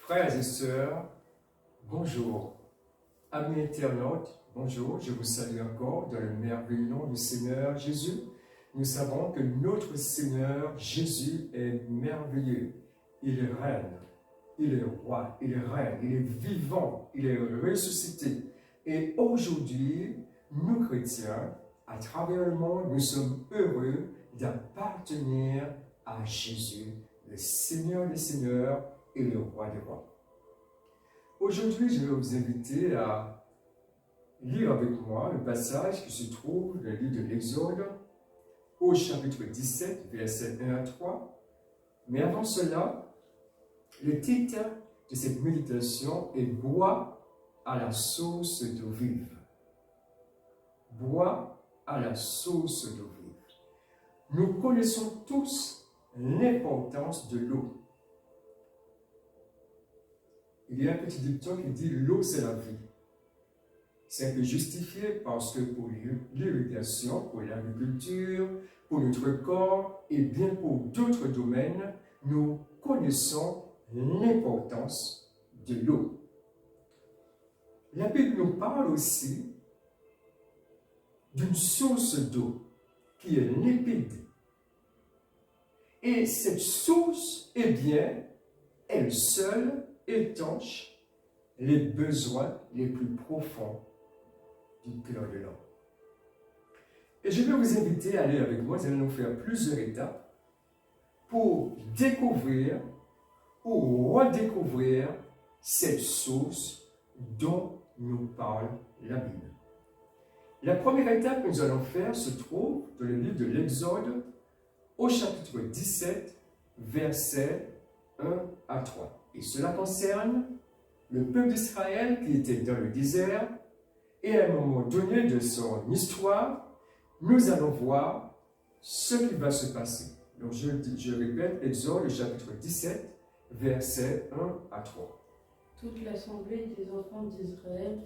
Frères et sœurs, bonjour. Amis internautes, bonjour. Je vous salue encore dans le merveilleux nom du Seigneur Jésus. Nous savons que notre Seigneur Jésus est merveilleux. Il est reine, il est roi, il est reine, il est vivant, il est ressuscité. Et aujourd'hui, nous chrétiens, à travers le monde, nous sommes heureux d'appartenir à Jésus, le Seigneur des Seigneurs et le Roi des Rois. Aujourd'hui, je vais vous inviter à lire avec moi le passage qui se trouve dans le livre de l'Exode, au chapitre 17, versets 1 à 3. Mais avant cela, le titre de cette méditation est « Bois à la source d'eau vive ». Bois à la source d'eau vive. Nous connaissons tous l'importance de l'eau. Il y a un petit dicton qui dit « l'eau, c'est la vie ». C'est un peu justifié parce que pour l'irrigation, pour l'agriculture, pour notre corps et bien pour d'autres domaines, nous connaissons l'importance de l'eau. La Bible nous parle aussi d'une source d'eau qui est limpide. Et cette source, eh bien, elle seule étanche les besoins les plus profonds du cœur de l'homme. Et je vais vous inviter à aller avec moi, nous allons nous faire plusieurs étapes pour découvrir ou redécouvrir cette source dont nous parle la Bible. La première étape que nous allons faire se trouve dans le livre de l'Exode, au chapitre 17, versets 1 à 3. Et cela concerne le peuple d'Israël qui était dans le désert, et à un moment donné de son histoire, nous allons voir ce qui va se passer. Donc je répète, Exode, chapitre 17, versets 1 à 3. Toute l'assemblée des enfants d'Israël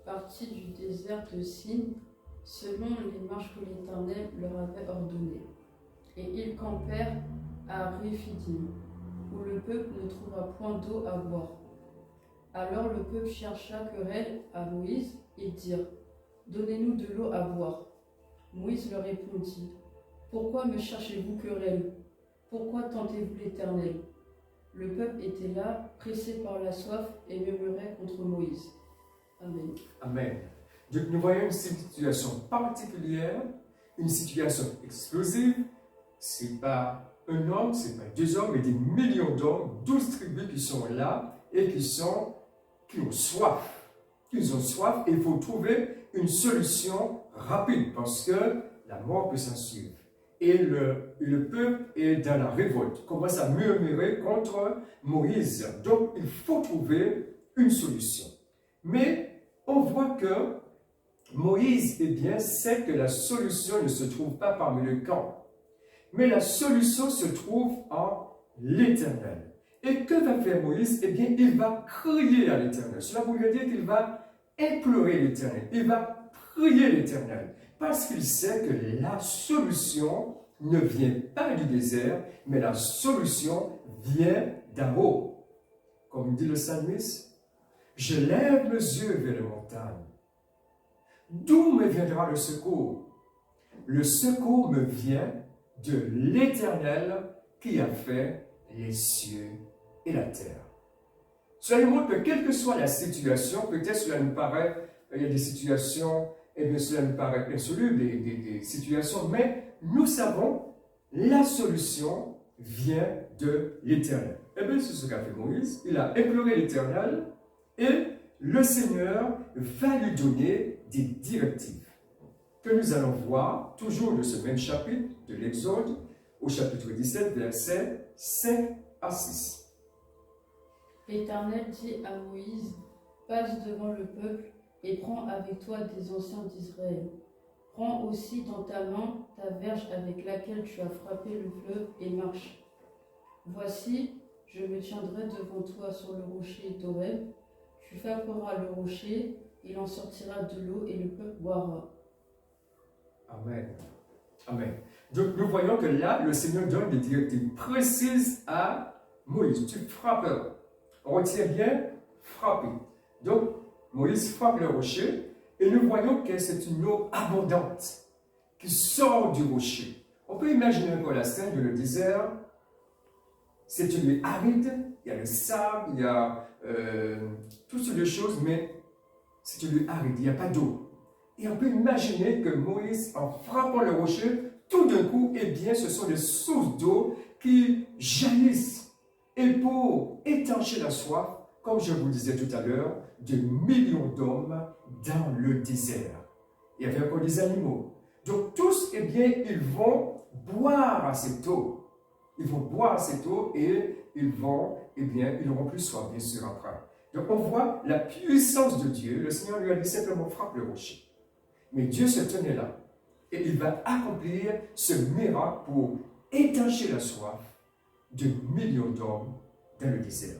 partit du désert de Sin, selon les marches que l'Éternel leur avait ordonnées. Et ils campèrent à Réphidim, où le peuple ne trouva point d'eau à boire. Alors le peuple chercha querelle à Moïse. Ils dirent : Donnez-nous de l'eau à boire. Moïse leur répondit : Pourquoi me cherchez-vous querelle ? Pourquoi tentez-vous l'Éternel ? Le peuple était là, pressé par la soif, et murmurait contre Moïse. Amen. Amen. Donc nous voyons une situation particulière, une situation explosive. Ce n'est pas un homme, ce n'est pas deux hommes, mais des millions d'hommes, 12 tribus qui sont là et qui ont soif. Ils ont soif et il faut trouver une solution rapide parce que la mort peut s'en suivre. Et le peuple est dans la révolte, commence à murmurer contre Moïse. Donc il faut trouver une solution. Mais on voit que Moïse, eh bien, sait que la solution ne se trouve pas parmi le camp. Mais la solution se trouve en l'Éternel. Et que va faire Moïse? Eh bien, il va crier à l'Éternel. Cela voudrait dire qu'il va implorer l'Éternel. Il va prier l'Éternel. Parce qu'il sait que la solution ne vient pas du désert, mais la solution vient d'en haut. Comme dit le psalmiste, je lève mes yeux vers les montagnes. D'où me viendra le secours? Le secours me vient de l'Éternel qui a fait les cieux et la terre. Cela nous montre que quelle que soit la situation, peut-être cela nous paraît, il y a des situations, et bien cela nous paraît insoluble, des situations, mais nous savons, la solution vient de l'Éternel. Et bien c'est ce qu'a fait Moïse, il a imploré l'Éternel, et le Seigneur va lui donner des directives que nous allons voir, toujours de ce même chapitre de l'Exode, au chapitre 17, versets 5 à 6. L'Éternel dit à Moïse : Passe devant le peuple et prends avec toi des anciens d'Israël. Prends aussi dans ta main ta verge avec laquelle tu as frappé le fleuve et marche. Voici, je me tiendrai devant toi sur le rocher d'Horeb. Tu frapperas le rocher, il en sortira de l'eau et le peuple boira. Amen. Amen. Donc nous voyons que là, le Seigneur donne des directives précises à Moïse. Tu frapperas. on retient bien frapper. Donc, Moïse frappe le rocher et nous voyons que c'est une eau abondante qui sort du rocher. On peut imaginer un peu la scène de le désert. C'est une lieu aride, il y a le sable, il y a toutes sortes de choses, mais c'est une lieu aride, il n'y a pas d'eau. Et on peut imaginer que Moïse, en frappant le rocher, tout d'un coup, eh bien, ce sont des sources d'eau qui jaillissent. Et pour étancher la soif, comme je vous le disais tout à l'heure, de millions d'hommes dans le désert. Il y avait encore des animaux. Donc tous, eh bien, ils vont boire à cette eau. Ils vont boire à cette eau et ils vont, eh bien, ils n'auront plus soif, bien sûr, après. Donc on voit la puissance de Dieu. Le Seigneur lui a dit simplement frappe le rocher. Mais Dieu se tenait là. Et il va accomplir ce miracle pour étancher la soif de millions d'hommes dans le désert.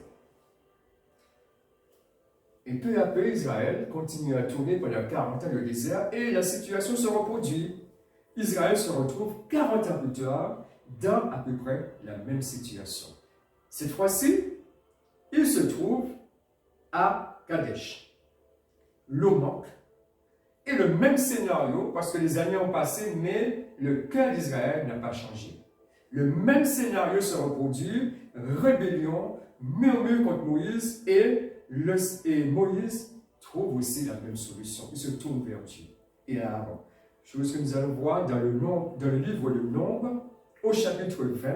Et peu à peu, Israël continue à tourner pendant 40 ans le désert et la situation se reproduit. Israël se retrouve 40 ans plus tard dans à peu près la même situation. Cette fois-ci, il se trouve à Kadesh. L'eau manque. Et le même scénario, parce que les années ont passé, mais le cœur d'Israël n'a pas changé. Le même scénario se reproduit, rébellion, murmure contre Moïse, et Moïse trouve aussi la même solution. Il se tourne vers Dieu et à Aaron. Chose que nous allons voir dans le livre de Nombre, au chapitre 20,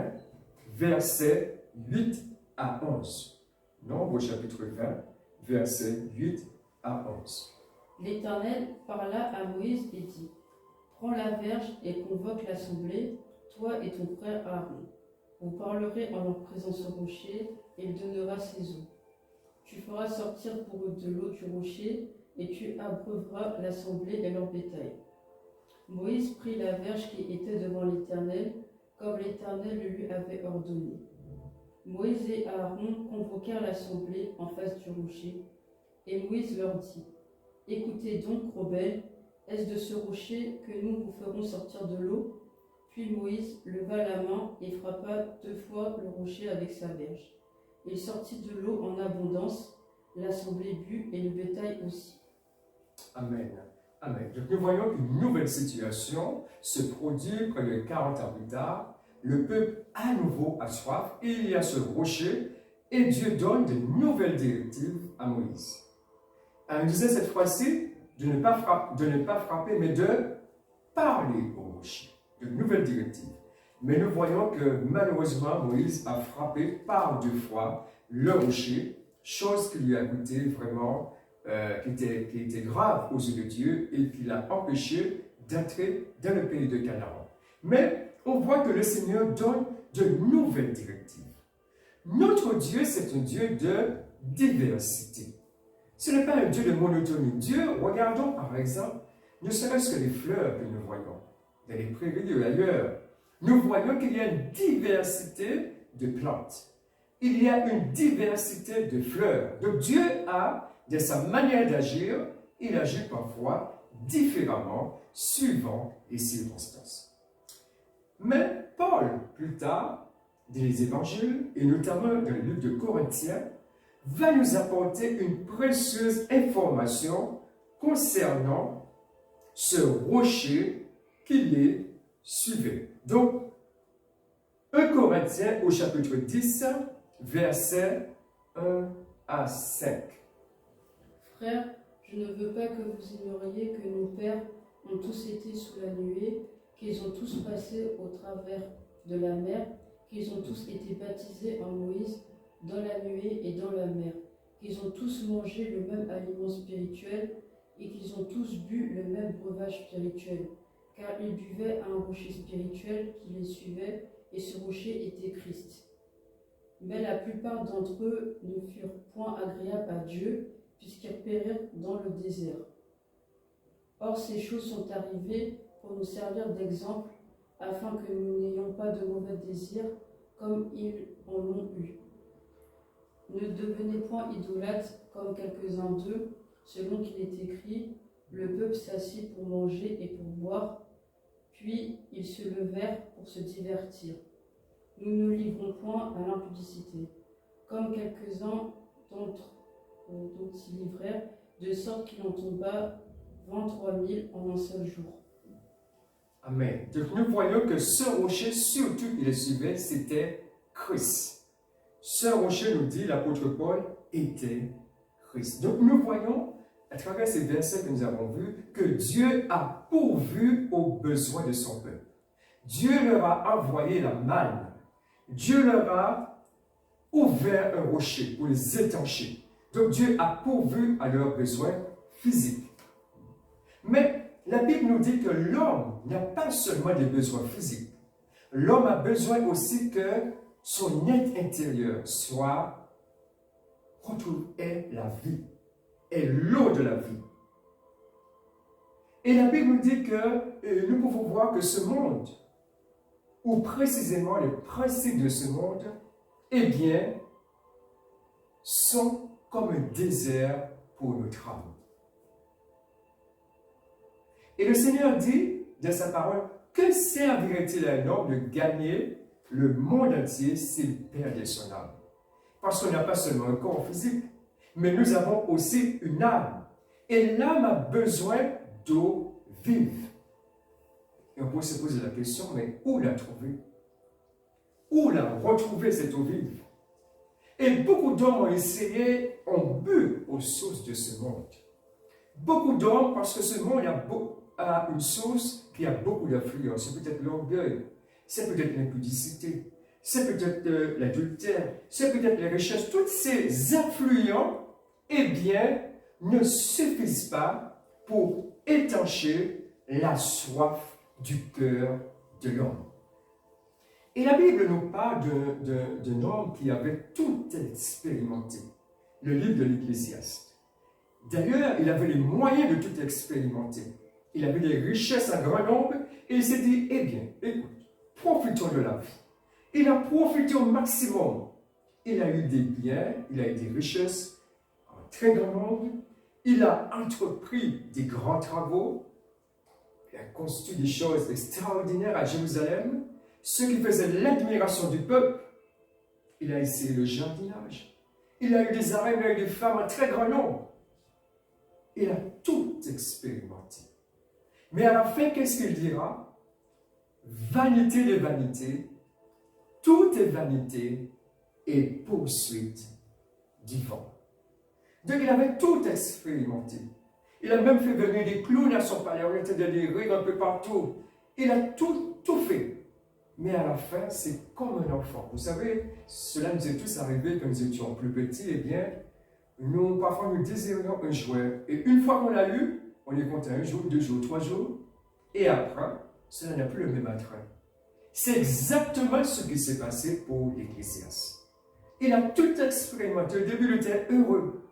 versets 8 à 11. Nombre au chapitre 20, versets 8 à 11. L'Éternel parla à Moïse et dit, « Prends la verge et convoque l'assemblée, toi et ton frère Aaron. Vous parlerez en leur présence au rocher, et il donnera ses eaux. Tu feras sortir pour eux de l'eau du rocher, et tu abreuveras l'assemblée et leur bétail. » Moïse prit la verge qui était devant l'Éternel, comme l'Éternel le lui avait ordonné. Moïse et Aaron convoquèrent l'assemblée en face du rocher, et Moïse leur dit, « Écoutez donc, rebelles, est-ce de ce rocher que nous vous ferons sortir de l'eau ?» Puis Moïse leva la main et frappa 2 fois le rocher avec sa verge. Il sortit de l'eau en abondance, l'assemblée but et le bétail aussi. Amen. Amen. Donc nous voyons qu'une nouvelle situation se produit près de 40 ans plus tard. Le peuple à nouveau a soif, et il y a ce rocher, et Dieu donne de nouvelles directives à Moïse. Il disait cette fois-ci de ne pas frapper, mais de parler au rocher. De nouvelles directives. Mais nous voyons que malheureusement, Moïse a frappé par 2 fois le rocher, chose qui lui a coûté vraiment, qui était grave aux yeux de Dieu et qui l'a empêché d'entrer dans le pays de Canaan. Mais on voit que le Seigneur donne de nouvelles directives. Notre Dieu, c'est un Dieu de diversité. Ce n'est pas un Dieu de monotonie. Dieu, regardons par exemple, ne serait-ce que les fleurs que nous voyons, dans les prairies ou ailleurs. Nous voyons qu'il y a une diversité de plantes. Il y a une diversité de fleurs. Donc Dieu a, de sa manière d'agir, il agit parfois différemment, suivant les circonstances. Mais Paul, plus tard, dans les évangiles, et notamment dans le livre de Corinthiens, va nous apporter une précieuse information concernant ce rocher qui les suivait. Donc, 1 Corinthiens au chapitre 10, versets 1 à 5. Frères, je ne veux pas que vous ignoriez que nos pères ont tous été sous la nuée, qu'ils ont tous passé au travers de la mer, qu'ils ont tous été baptisés en Moïse, dans la nuée et dans la mer, qu'ils ont tous mangé le même aliment spirituel et qu'ils ont tous bu le même breuvage spirituel, car ils buvaient à un rocher spirituel qui les suivait, et ce rocher était Christ. Mais la plupart d'entre eux ne furent point agréables à Dieu, puisqu'ils périrent dans le désert. Or ces choses sont arrivées pour nous servir d'exemple, afin que nous n'ayons pas de mauvais désirs, comme ils en ont eu. Ne devenez point idolâtres comme quelques-uns d'eux, selon qu'il est écrit, le peuple s'assit pour manger et pour boire, puis ils se levèrent pour se divertir. Nous ne livrons point à l'impudicité, comme quelques-uns dont ils livrèrent, de sorte qu'il en tomba 23 000 en un seul jour. Amen. Donc nous voyons que ce rocher, surtout qui le suivait, c'était Christ. Ce rocher, nous dit l'apôtre Paul, était Christ. Donc nous voyons, à travers ces versets que nous avons vus, que Dieu a pourvu aux besoins de son peuple. Dieu leur a envoyé la manne. Dieu leur a ouvert un rocher pour les étancher. Donc Dieu a pourvu à leurs besoins physiques. Mais la Bible nous dit que l'homme n'a pas seulement des besoins physiques. L'homme a besoin aussi que son être intérieur est la vie, est l'eau de la vie. Et la Bible nous dit que nous pouvons voir que ce monde, ou précisément les principes de ce monde, eh bien, sont comme un désert pour notre âme. Et le Seigneur dit dans sa parole, que servirait-il à un homme de gagner le monde entier s'il perdait son âme? Parce qu'on n'a pas seulement un corps physique, mais nous avons aussi une âme. Et l'âme a besoin d'eau vive. Et on peut se poser la question, mais où la trouver? Où la retrouver, cette eau vive? Et beaucoup d'hommes ont essayé, ont bu aux sources de ce monde. Beaucoup d'hommes, parce que ce monde a une source qui a beaucoup d'influence. C'est peut-être l'orgueil, c'est peut-être l'impudicité, c'est peut-être l'adultère, c'est peut-être les richesses. Toutes ces influents, eh bien, ne suffisent pas pour étancher la soif du cœur de l'homme. Et la Bible nous parle d'un homme qui avait tout expérimenté, le livre de l'Ecclésiaste. D'ailleurs, il avait les moyens de tout expérimenter. Il avait des richesses à grand nombre et il s'est dit, eh bien, écoute, profitons de la vie. Il a profité au maximum. Il a eu des biens, il a eu des richesses en très grand nombre. Il a entrepris des grands travaux. Il a construit des choses extraordinaires à Jérusalem, ce qui faisait l'admiration du peuple. Il a essayé le jardinage. Il a eu des harèmes, il a eu des femmes en très grand nombre. Il a tout expérimenté. Mais à la fin, qu'est-ce qu'il dira? Vanité des vanités, tout est vanité et poursuite du vent. Donc il avait tout expérimenté. Il a même fait venir des clowns à son palais, on était des rires un peu partout. Il a tout fait. Mais à la fin, c'est comme un enfant. Vous savez, cela nous est tous arrivé quand nous étions plus petits. Eh bien, nous, parfois, nous désirions un jouet. Et une fois qu'on l'a eu, on est content 1 jour, 2 jours, 3 jours. Et après, cela n'a plus le même attrait. C'est exactement ce qui s'est passé pour l'Ecclésiaste. Il a tout expérimenté. Au début, il était heureux.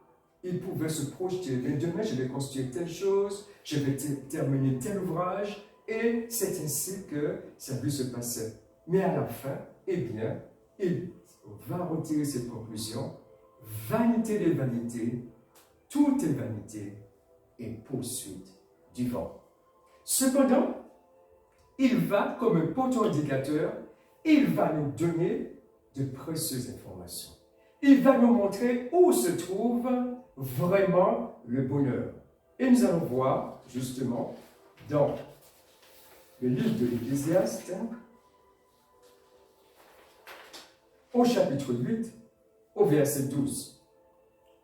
Il pouvait se projeter. Mais demain, je vais construire telle chose, je vais terminer tel ouvrage. Et c'est ainsi que sa vie se passait. Mais à la fin, eh bien, il va retirer cette conclusion. Vanité des vanités, tout est vanité et poursuite du vent. Cependant, il va, comme un poteau indicateur, il va nous donner de précieuses informations. Il va nous montrer où se trouve vraiment le bonheur. Et nous allons voir, justement, dans le livre de l'Ecclésiaste, au chapitre 8, au verset 12.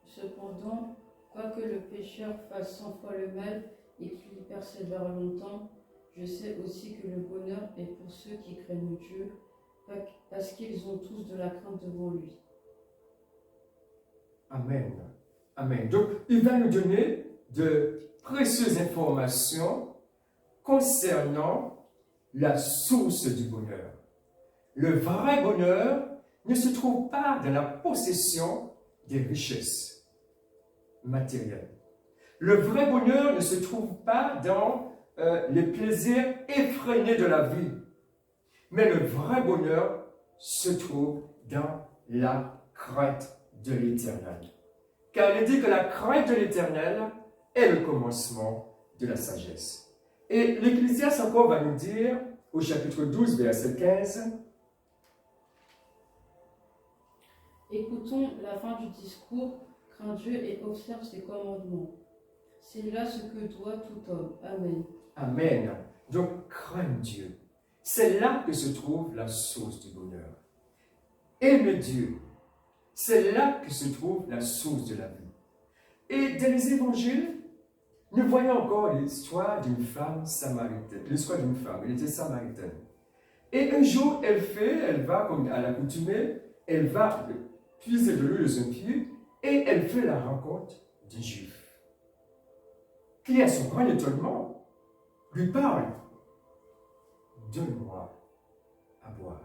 Cependant, quoique le pécheur fasse 100 fois le mal et qu'il y persévère longtemps, je sais aussi que le bonheur est pour ceux qui craignent Dieu, parce qu'ils ont tous de la crainte devant lui. Amen. Amen. Donc, il va nous donner de précieuses informations concernant la source du bonheur. Le vrai bonheur ne se trouve pas dans la possession des richesses matérielles. Le vrai bonheur ne se trouve pas dans les plaisirs effrénés de la vie. Mais le vrai bonheur se trouve dans la crainte de l'Éternel. Car il est dit que la crainte de l'Éternel est le commencement de la sagesse. Et l'Ecclésiaste encore va nous dire, au chapitre 12, verset 15, Écoutons la fin du discours. Crains Dieu et observe ses commandements. C'est là ce que doit tout homme. Amen. Amen. Donc, crains Dieu. C'est là que se trouve la source du bonheur. Aime Dieu. C'est là que se trouve la source de la vie. Et dans les évangiles, nous voyons encore l'histoire d'une femme samaritaine. L'histoire d'une femme, elle était samaritaine. Et un jour, elle va, comme à l'accoutumée, elle va puiser de l'eau dans un puits et elle fait la rencontre d'un juif qui, à son grand étonnement, lui parle. Donne-moi à boire.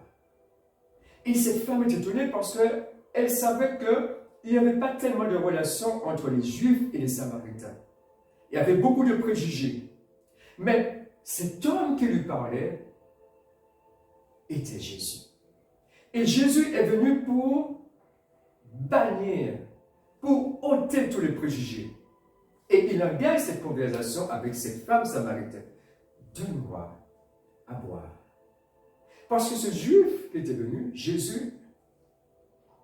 Et cette femme est étonnée parce qu'elle savait qu'il n'y avait pas tellement de relations entre les Juifs et les Samaritains. Il y avait beaucoup de préjugés. Mais cet homme qui lui parlait était Jésus. Et Jésus est venu pour bannir, pour ôter tous les préjugés. Et il engage cette conversation avec cette femme samaritaine. Donne-moi à boire. Parce que ce juif qui était venu, Jésus,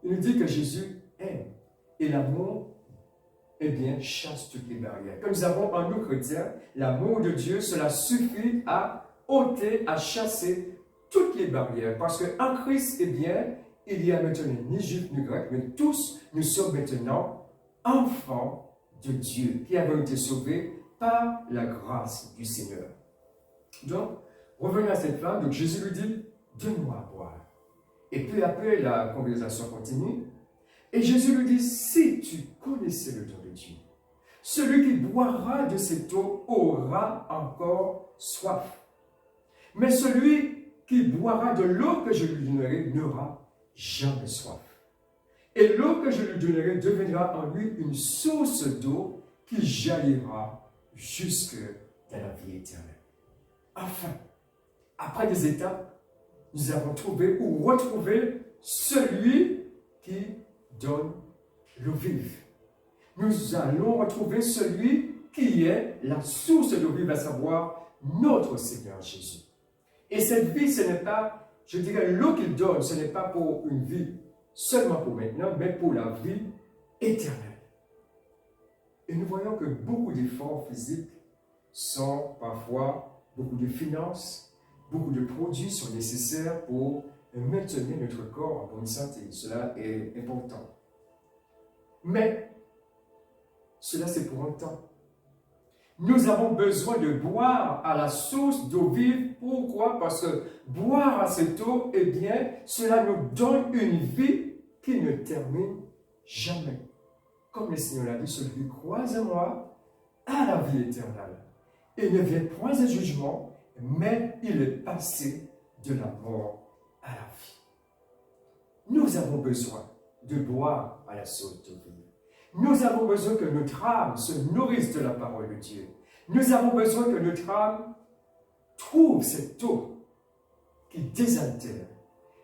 il nous dit que Jésus aime. Et l'amour, eh bien, chasse toutes les barrières. Comme nous avons en nous chrétiens, l'amour de Dieu, cela suffit à ôter, à chasser toutes les barrières. Parce qu'en Christ, eh bien, il y a maintenant ni juif ni grec, mais tous, nous sommes maintenant enfants de Dieu, qui avons été sauvés par la grâce du Seigneur. Donc, revenons à cette femme. Donc, Jésus lui dit, donne-moi à boire. Et peu à peu, la conversation continue. Et Jésus lui dit, si tu connaissais le don de Dieu, celui qui boira de cette eau aura encore soif. Mais celui qui boira de l'eau que je lui donnerai n'aura jamais soif. Et l'eau que je lui donnerai deviendra en lui une source d'eau qui jaillira jusque dans la vie éternelle. Enfin, après des étapes, nous avons trouvé ou retrouvé celui qui donne l'eau vive. Nous allons retrouver celui qui est la source d'eau vive, à savoir notre Seigneur Jésus. Et cette vie, ce n'est pas, je dirais, l'eau qu'il donne, ce n'est pas pour une vie seulement pour maintenant, mais pour la vie éternelle. Et nous voyons que beaucoup d'efforts physiques sont parfois, beaucoup de finances, beaucoup de produits sont nécessaires pour maintenir notre corps en bonne santé. Cela est important. Mais, cela c'est pour un temps. Nous avons besoin de boire à la source d'eau vive. Pourquoi? Parce que boire à cette eau, eh bien, cela nous donne une vie qui ne termine jamais. Comme le Seigneur l'a dit, celui qui croit en moi a la vie éternelle. Il ne vient point à jugement, mais il est passé de la mort à la vie. Nous avons besoin de boire à la source d'eau vive. Nous avons besoin que notre âme se nourrisse de la parole de Dieu. Nous avons besoin que notre âme trouve cette eau qui désaltère.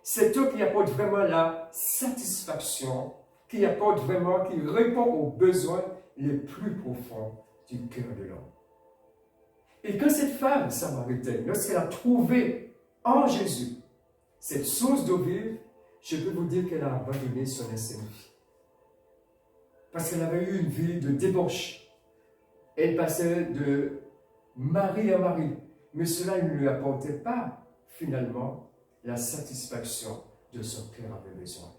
Cette eau qui apporte vraiment la satisfaction, qui apporte vraiment, qui répond aux besoins les plus profonds du cœur de l'homme. Et quand cette femme samaritaine, lorsqu'elle a trouvé en Jésus cette source d'eau vive, je peux vous dire qu'elle a abandonné son ancienne vie. Parce qu'elle avait eu une vie de débauche. Elle passait de mari à mari. Mais cela ne lui apportait pas, finalement, la satisfaction de son cœur avait besoin.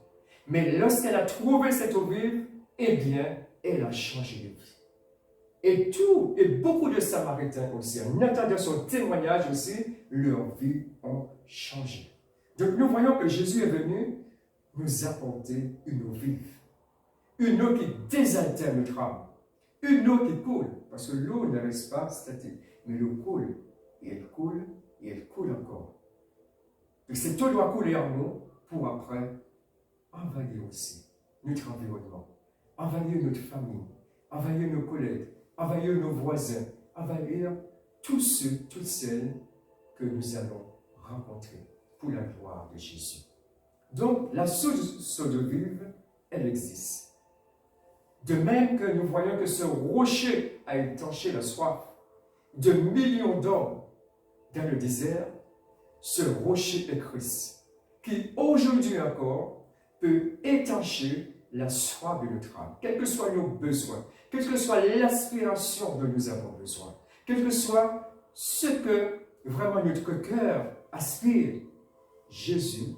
Mais lorsqu'elle a trouvé cette eau vive, eh bien, elle a changé de vie. Et beaucoup de Samaritains aussi, en attendant son témoignage aussi, leur vie ont changé. Donc nous voyons que Jésus est venu nous apporter une eau vive. Une eau qui désaltère notre âme. Une eau qui coule. Parce que l'eau ne reste pas statique. Mais l'eau coule. Et elle coule. Et elle coule encore. Donc cette eau doit couler en nous pour après envahir aussi notre environnement. Envahir notre famille. Envahir nos collègues. Envahir nos voisins. Envahir tous ceux, toutes celles que nous allons rencontrer pour la gloire de Jésus. Donc la source d'eau vive, elle existe. De même que nous voyons que ce rocher a étanché la soif de millions d'hommes dans le désert, ce rocher est Christ, qui aujourd'hui encore peut étancher la soif de notre âme, quels que soient nos besoins, quelle que soit l'aspiration dont nous avons besoin, quel que soit ce que vraiment notre cœur aspire. Jésus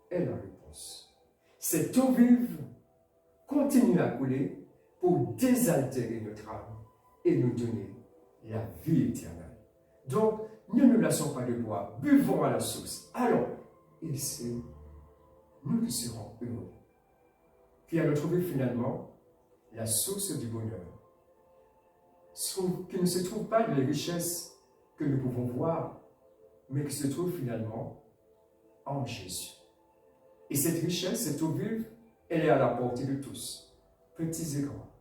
est la réponse. Cette eau vive continue à couler pour désaltérer notre âme et nous donner la vie éternelle. Donc, ne nous lassons pas de boire, buvons à la source. Alors, et c'est nous qui serons heureux. Qui allons trouver finalement la source du bonheur, qui ne se trouve pas dans les richesses que nous pouvons voir, mais qui se trouve finalement en Jésus. Et cette richesse, cette eau vive, elle est à la portée de tous, petits et grands,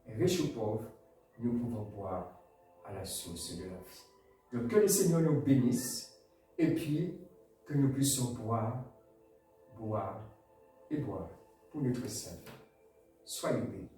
riches ou pauvres, nous pouvons boire à la source de la vie. Donc que le Seigneur nous bénisse, et puis que nous puissions boire et boire pour notre salut. Soyez bénis.